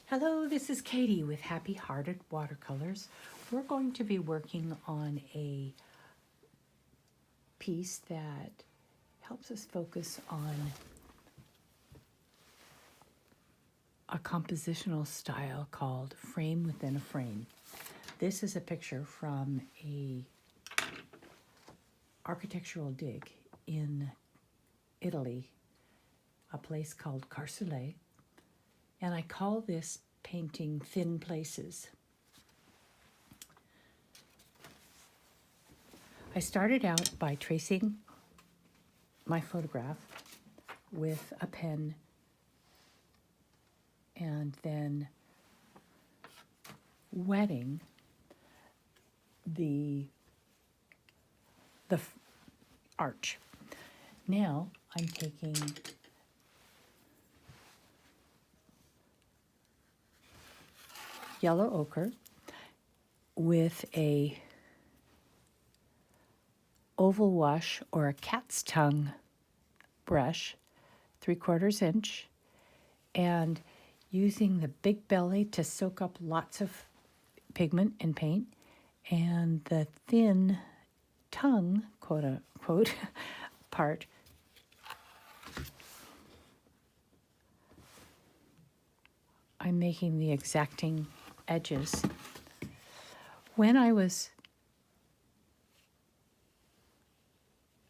Hello, this is Katie with Happy Hearted Watercolors. We're going to be working on a piece that helps us focus on a compositional style called frame within a frame. This is a picture from a architectural dig in Italy, a place called Carsulea. And I call this painting Thin Places. I started out by tracing my photograph with a pen and then wetting the arch. Now I'm taking yellow ochre with a oval wash or a cat's tongue brush, 3/4 inch, and using the big belly to soak up lots of pigment and paint, and the thin tongue, quote unquote, part I'm making the exacting edges. When I was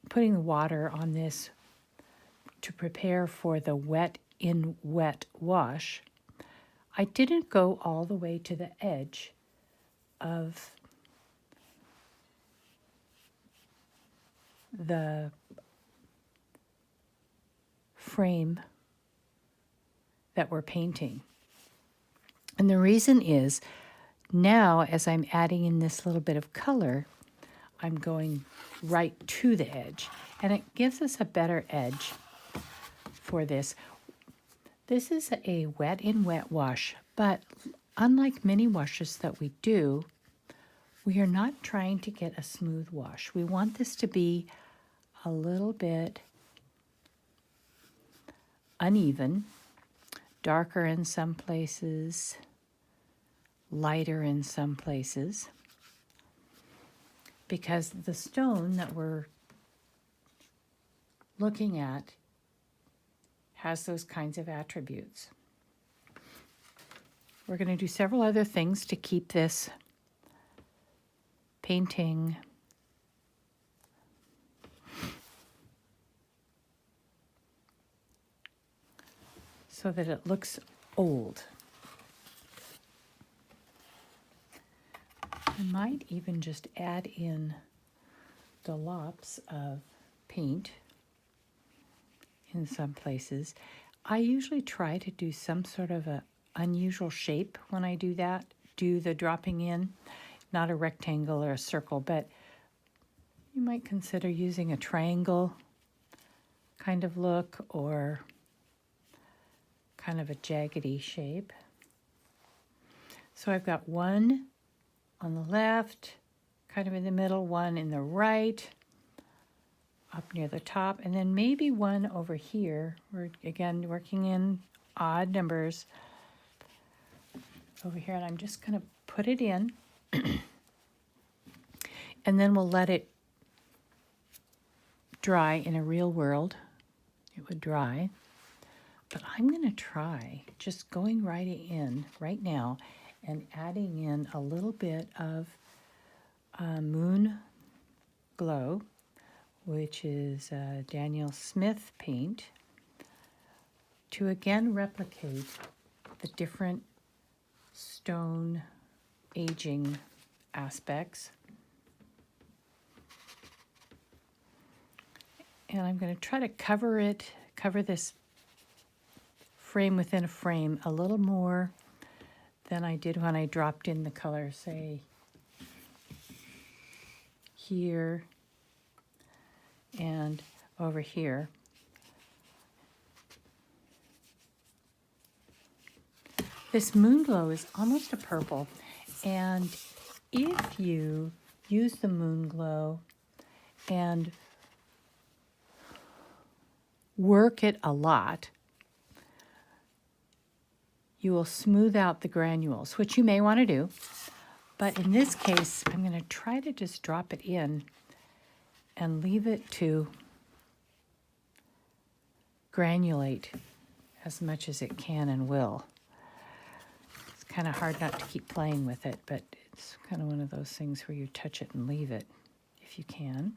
putting the water on this to prepare for the wet in wet wash, I didn't go all the way to the edge of the frame that we're painting. And the reason is, now as I'm adding in this little bit of color, I'm going right to the edge, and it gives us a better edge for this. This is a wet in wet wash, but unlike many washes that we do, we are not trying to get a smooth wash. We want this to be a little bit uneven, darker in some places, lighter in some places, because the stone that we're looking at has those kinds of attributes. We're going to do several other things to keep this painting so that it looks old. I might even just add in dollops of paint in some places. I usually try to do some sort of a unusual shape when I do that, do the dropping in, not a rectangle or a circle, but you might consider using a triangle kind of look or kind of a jaggedy shape. So I've got one on the left, kind of in the middle, one in the right, up near the top, and then maybe one over here. We're, again, working in odd numbers over here, and I'm just going to put it in, and then we'll let it dry. In a real world, it would dry, but I'm going to try just going right in right now and adding in a little bit of Moon Glow, which is Daniel Smith paint, to again replicate the different stone aging aspects. And I'm going to try to cover this frame within a frame a little more than I did when I dropped in the color, say, here and over here. This Moon Glow is almost a purple, and if you use the Moon Glow and work it a lot, you will smooth out the granules, which you may want to do. But in this case, I'm going to try to just drop it in and leave it to granulate as much as it can and will. It's kind of hard not to keep playing with it, but it's kind of one of those things where you touch it and leave it if you can.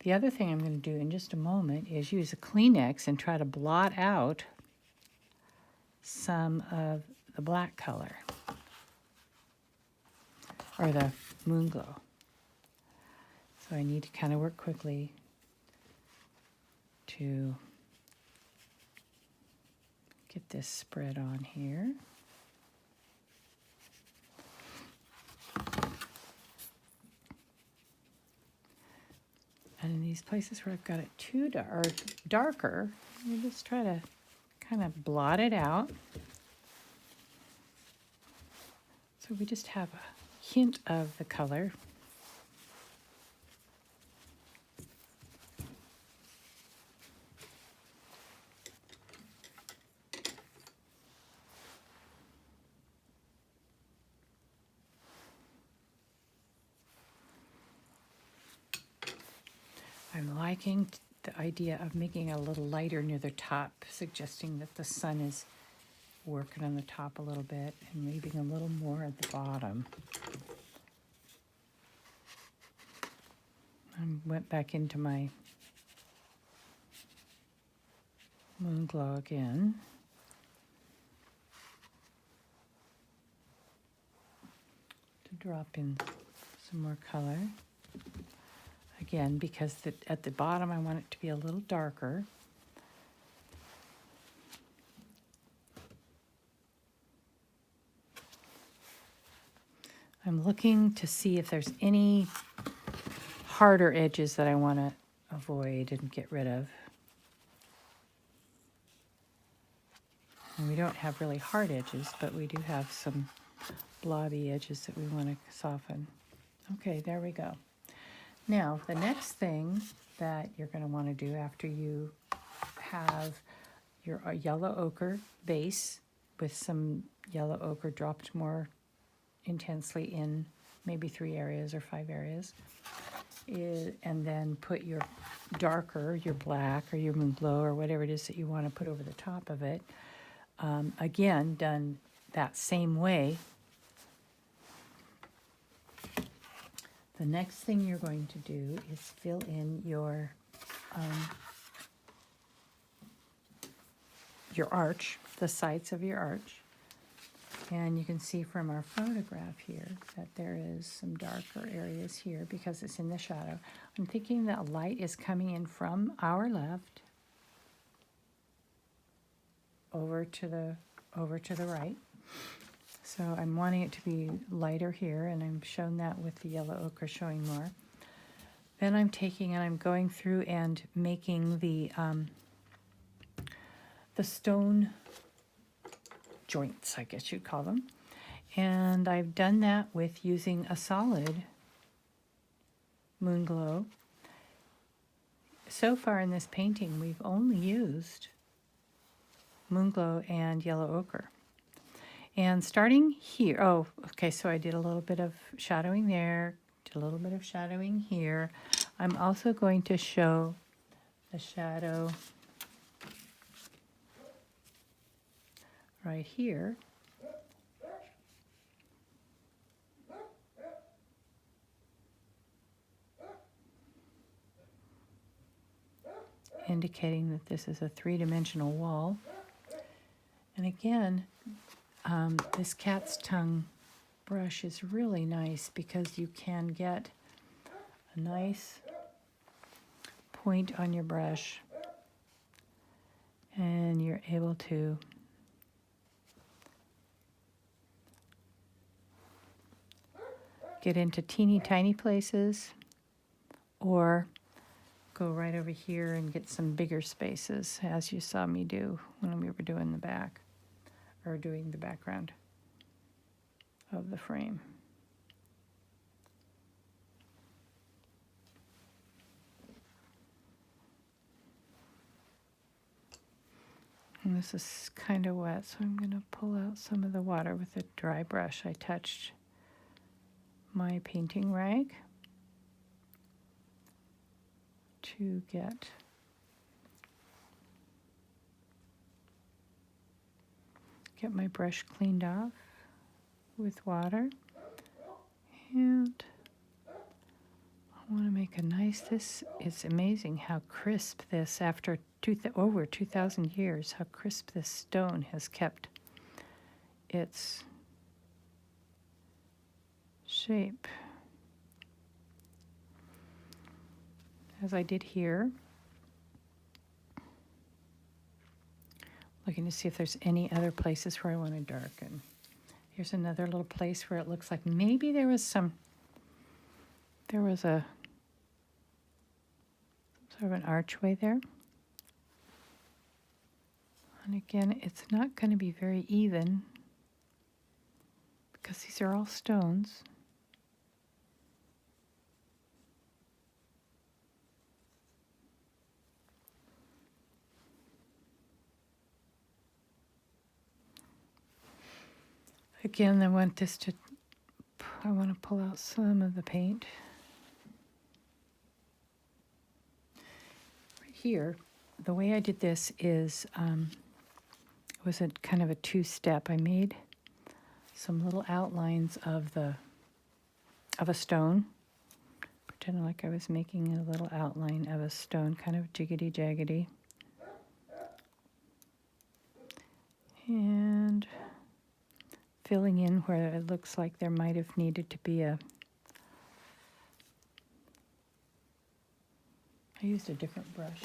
The other thing I'm going to do in just a moment is use a Kleenex and try to blot out some of the black color, or the moon glow. So I need to kind of work quickly to get this spread on here. And in these places where I've got it too darker, you just try to kind of blot it out. So we just have a hint of the color. I'm liking the idea of making it a little lighter near the top, suggesting that the sun is working on the top a little bit and leaving a little more at the bottom. I went back into my moon glow again. To drop in some more color. Again, because at the bottom I want it to be a little darker. I'm looking to see if there's any harder edges that I want to avoid and get rid of. And we don't have really hard edges, but we do have some blobby edges that we want to soften. Okay, there we go. Now, the next thing that you're going to want to do after you have your yellow ochre base with some yellow ochre dropped more intensely in maybe 3 areas or 5 areas, and then put your darker, your black or your moon glow or whatever it is that you want to put over the top of it. Again, done that same way. The next thing you're going to do is fill in your arch, the sides of your arch. And you can see from our photograph here that there is some darker areas here because it's in the shadow. I'm thinking that light is coming in from our left over to the right. So I'm wanting it to be lighter here, and I'm shown that with the yellow ochre showing more. Then I'm taking and I'm going through and making the stone joints, I guess you'd call them. And I've done that with using a solid moon glow. So far in this painting, we've only used moon glow and yellow ochre. And starting here, oh, okay, so I did a little bit of shadowing there, did a little bit of shadowing here. I'm also going to show the shadow right here. Indicating that this is a 3-dimensional wall. And again, this cat's tongue brush is really nice because you can get a nice point on your brush and you're able to get into teeny tiny places or go right over here and get some bigger spaces, as you saw me do when we were doing the back, or doing the background of the frame. And this is kind of wet, so I'm going to pull out some of the water with a dry brush. I touched my painting rag to get my brush cleaned off with water. And I want to make a nice, it's amazing how crisp this, after over 2,000 years, how crisp this stone has kept its shape. As I did here, looking to see if there's any other places where I want to darken. Here's another little place where it looks like maybe there was a sort of an archway there. And again, it's not going to be very even because these are all stones. Again, I want to pull out some of the paint. Right here, the way I did this is, it was a kind of a two-step. I made some little outlines of a stone, pretending like I was making a little outline of a stone, kind of jiggity-jaggedy. And filling in where it looks like there might have needed to be I used a different brush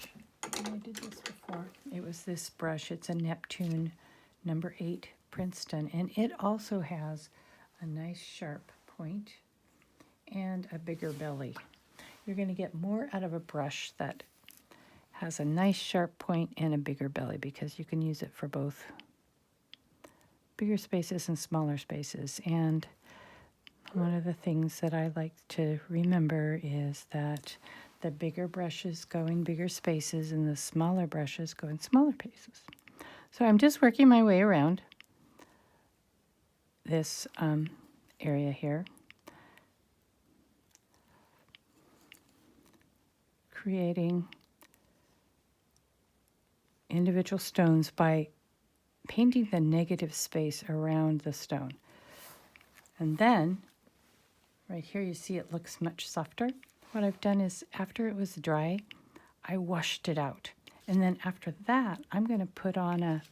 when I did this before. It was this brush. It's a Neptune number 8 Princeton, and it also has a nice sharp point and a bigger belly. You're going to get more out of a brush that has a nice sharp point and a bigger belly because you can use it for both bigger spaces and smaller spaces. And one of the things that I like to remember is that the bigger brushes go in bigger spaces and the smaller brushes go in smaller spaces. So I'm just working my way around this area here, creating individual stones by painting the negative space around the stone. And then, right here you see it looks much softer. What I've done is, after it was dry, I washed it out. And then after that, I'm going to put on a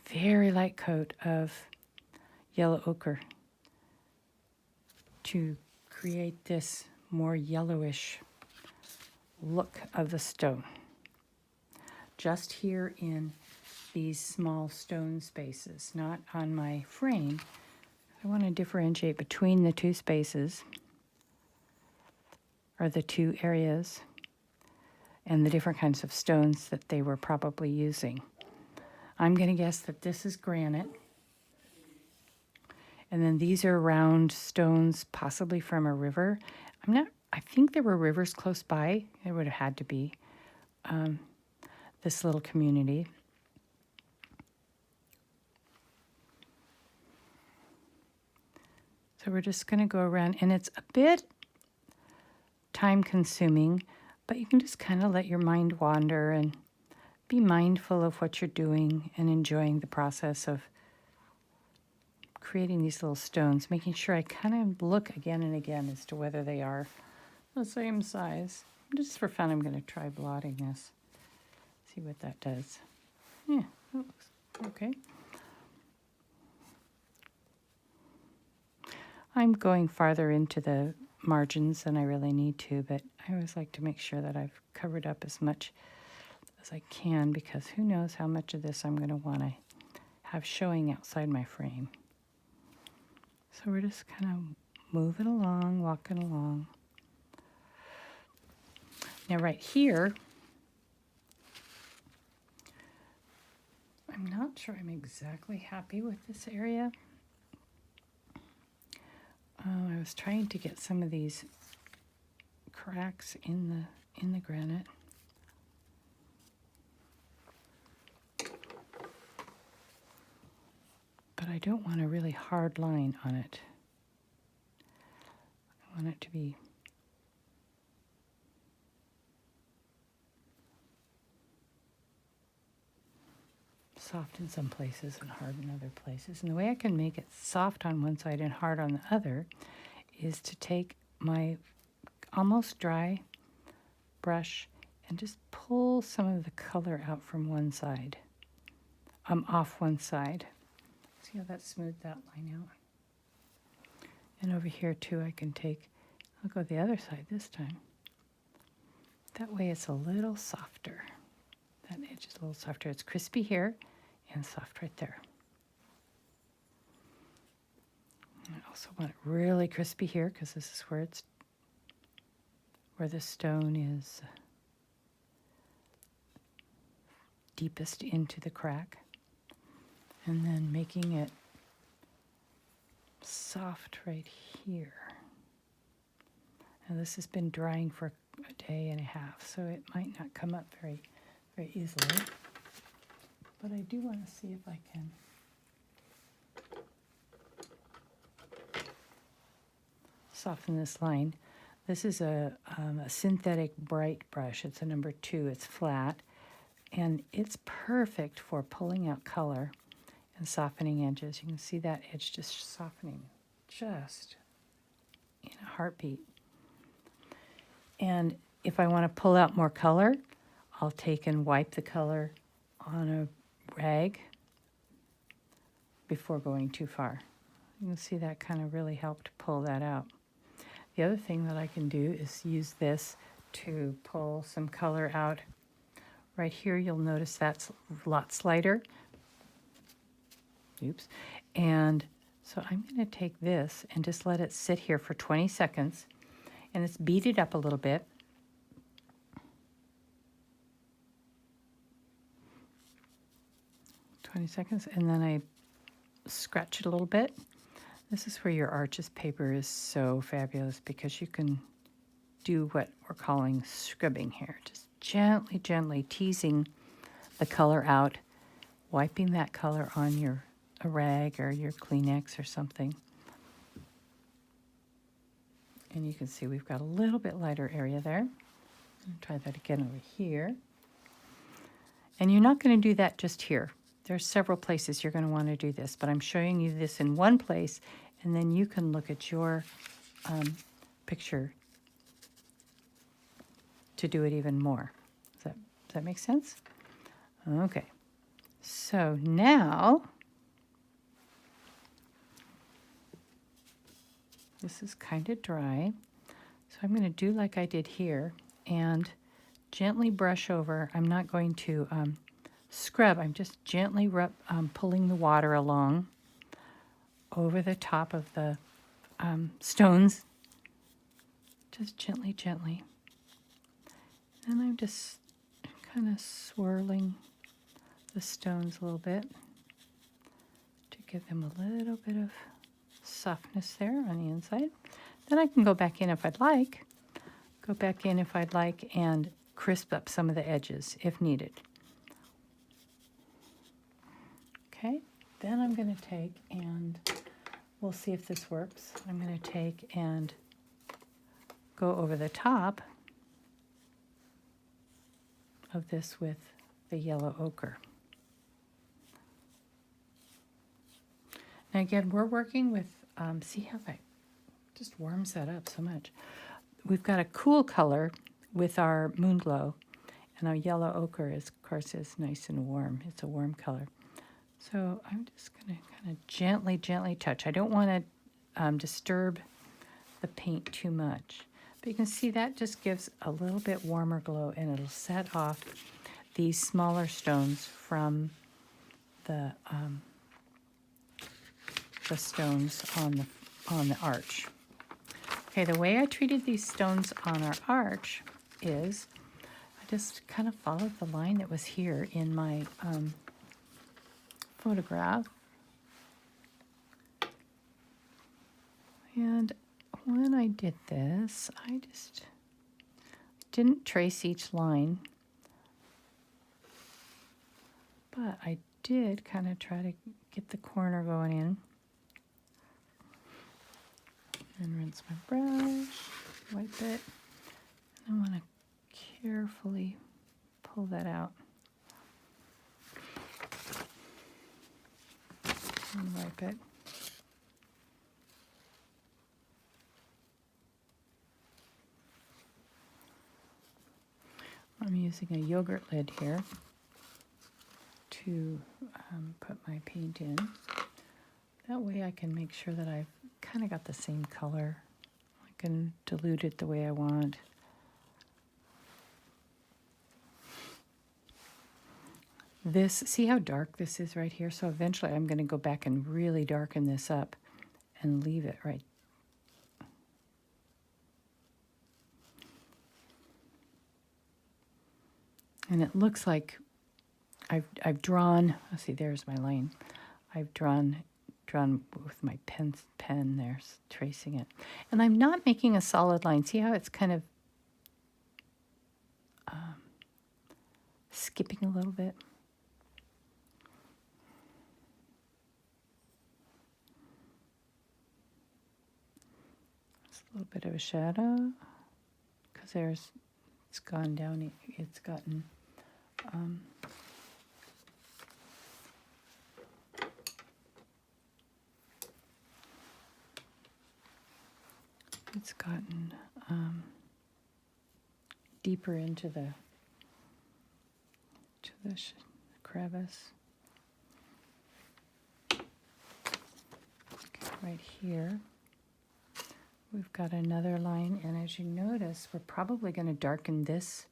very light coat of yellow ochre to create this more yellowish look of the stone. Just here in these small stone spaces, not on my frame. I want to differentiate between the two spaces, or the two areas, and the different kinds of stones that they were probably using. I'm going to guess that this is granite, and then these are round stones, possibly from a river. I think there were rivers close by. There would have had to be. This little community. So we're just going to go around, and it's a bit time consuming, but you can just kind of let your mind wander and be mindful of what you're doing and enjoying the process of creating these little stones, making sure I kind of look again and again as to whether they are the same size. Just for fun, I'm going to try blotting this. See what that does. Yeah, that looks okay. I'm going farther into the margins than I really need to, but I always like to make sure that I've covered up as much as I can, because who knows how much of this I'm going to want to have showing outside my frame. So we're just kind of moving along, walking along. Now right here, I'm not sure I'm exactly happy with this area. I was trying to get some of these cracks in the granite. don't want a really hard line on it. I want it to be soft in some places and hard in other places. And the way I can make it soft on one side and hard on the other is to take my almost dry brush and just pull some of the color out from one side. Off one side. See how that smoothed that line out? And over here too, I can take, I'll go the other side this time. That way it's a little softer. That edge is a little softer. It's crispy here and soft right there. And I also want it really crispy here because this is where the stone is deepest into the crack. And then making it soft right here. Now this has been drying for a day and a half, so it might not come up very easily. But I do want to see if I can soften this line. This is a synthetic bright brush. It's a number 2. It's flat, and it's perfect for pulling out color and softening edges. You can see that edge just softening just in a heartbeat. And if I want to pull out more color, I'll take and wipe the color on a rag before going too far. You can see that kind of really helped pull that out. The other thing that I can do is use this to pull some color out. Right here, you'll notice that's lots lighter. Oops. And so I'm going to take this and just let it sit here for 20 seconds. And it's beaded up a little bit. Seconds, and then I scratch it a little bit. This is where your Arches paper is so fabulous because you can do what we're calling scribbing here. Just gently teasing the color out, wiping that color on a rag or your Kleenex or something. And you can see we've got a little bit lighter area there. Try that again over here. And you're not going to do that just here. There's several places you're going to want to do this, but I'm showing you this in one place, and then you can look at your picture to do it even more. Does that make sense? Okay. So now, this is kind of dry, so I'm going to do like I did here and gently brush over. I'm not going to scrub. I'm just gently pulling the water along over the top of the stones. Just gently. And I'm just kind of swirling the stones a little bit to give them a little bit of softness there on the inside. Then I can go back in if I'd like. And crisp up some of the edges if needed. Okay, then I'm going to take and we'll see if this works. I'm going to take and go over the top of this with the yellow ochre. Now again, we're working with, see how that just warms that up so much. We've got a cool color with our moon glow, and our yellow ochre is, of course, is nice and warm. It's a warm color. So I'm just going to kind of gently touch. I don't want to disturb the paint too much. But you can see that just gives a little bit warmer glow, and it'll set off these smaller stones from the stones on the arch. Okay, the way I treated these stones on our arch is I just kind of followed the line that was here in my photograph. And when I did this, I just didn't trace each line, But I did kind of try to get the corner going in. And rinse my brush, wipe it. I want to carefully pull that out. And wipe it. I'm using a yogurt lid here to put my paint in. That way I can make sure that I've kind of got the same color. I can dilute it the way I want. This, see how dark this is right here? So eventually I'm going to go back and really darken this up and leave it right. And it looks like I've drawn, let's see, there's my line. I've drawn with my pen there, tracing it. And I'm not making a solid line. See how it's kind of skipping a little bit? Just a little bit of a shadow, because it's gone down, it's gotten, deeper into the crevice. Okay, right here, we've got another line, and as you notice, we're probably going to darken this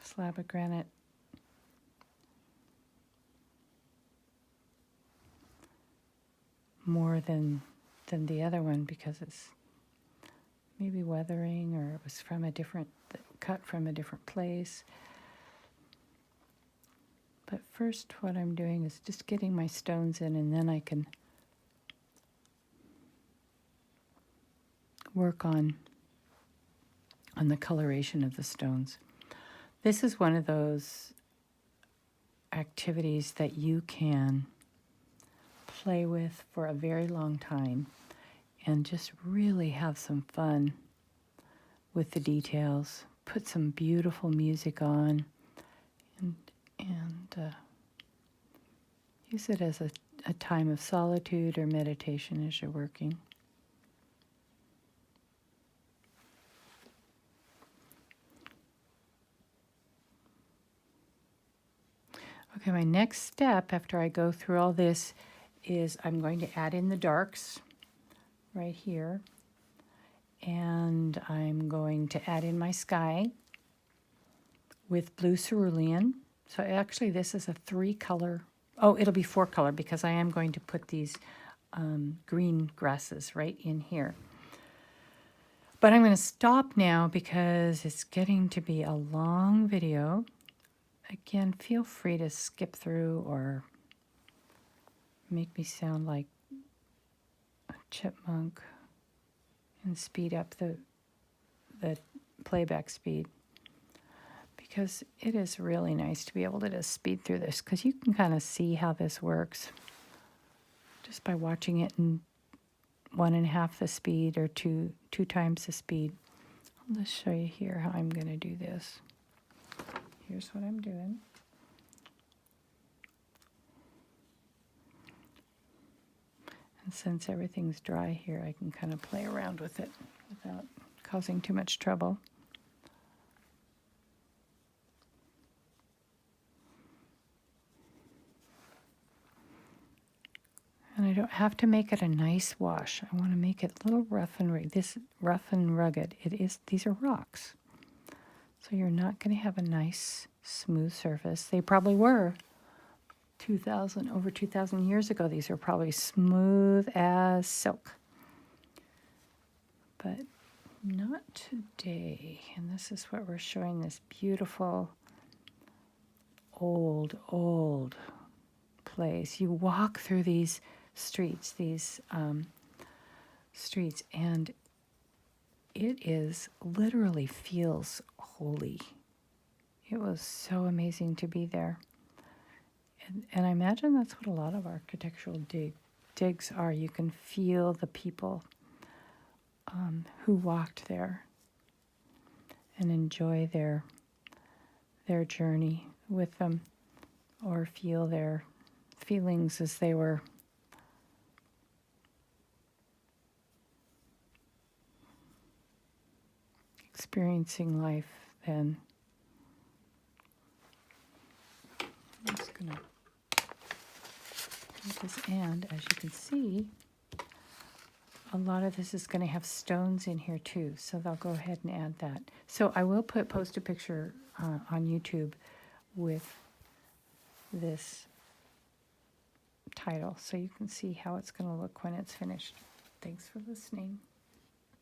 slab of granite more than the other one, because it's maybe weathering, or it was from cut from a different place. But first what I'm doing is just getting my stones in, and then I can work on the coloration of the stones. This is one of those activities that you can play with for a very long time and just really have some fun with the details. Put some beautiful music on and use it as a time of solitude or meditation as you're working. Okay, my next step after I go through all this is I'm going to add in the darks right here. And I'm going to add in my sky with blue cerulean. So actually this is a 3-color, it'll be 4-color, because I am going to put these green grasses right in here. But I'm going to stop now because it's getting to be a long video. Again, feel free to skip through or make me sound like a chipmunk and speed up the playback speed, because it is really nice to be able to just speed through this, because you can kind of see how this works just by watching it in 1.5 the speed or two times the speed. I'll just show you here how I'm going to do this. Here's what I'm doing. And since everything's dry here, I can kind of play around with it without causing too much trouble. And I don't have to make it a nice wash. I want to make it a little rough and rugged. This rough and rugged. These are rocks. So you're not going to have a nice smooth surface. They probably were over 2,000 years ago. These are probably smooth as silk. But not today. And this is what we're showing, this beautiful old place. You walk through these streets, and it is literally feels holy. It was so amazing to be there. And I imagine that's what a lot of architectural digs are. You can feel the people who walked there and enjoy their journey with them, or feel their feelings as they were experiencing life then. I'm just going to put this, and as you can see, a lot of this is going to have stones in here too, so they'll go ahead and add that. So I will post a picture on YouTube with this title, so you can see how it's going to look when it's finished. Thanks for listening.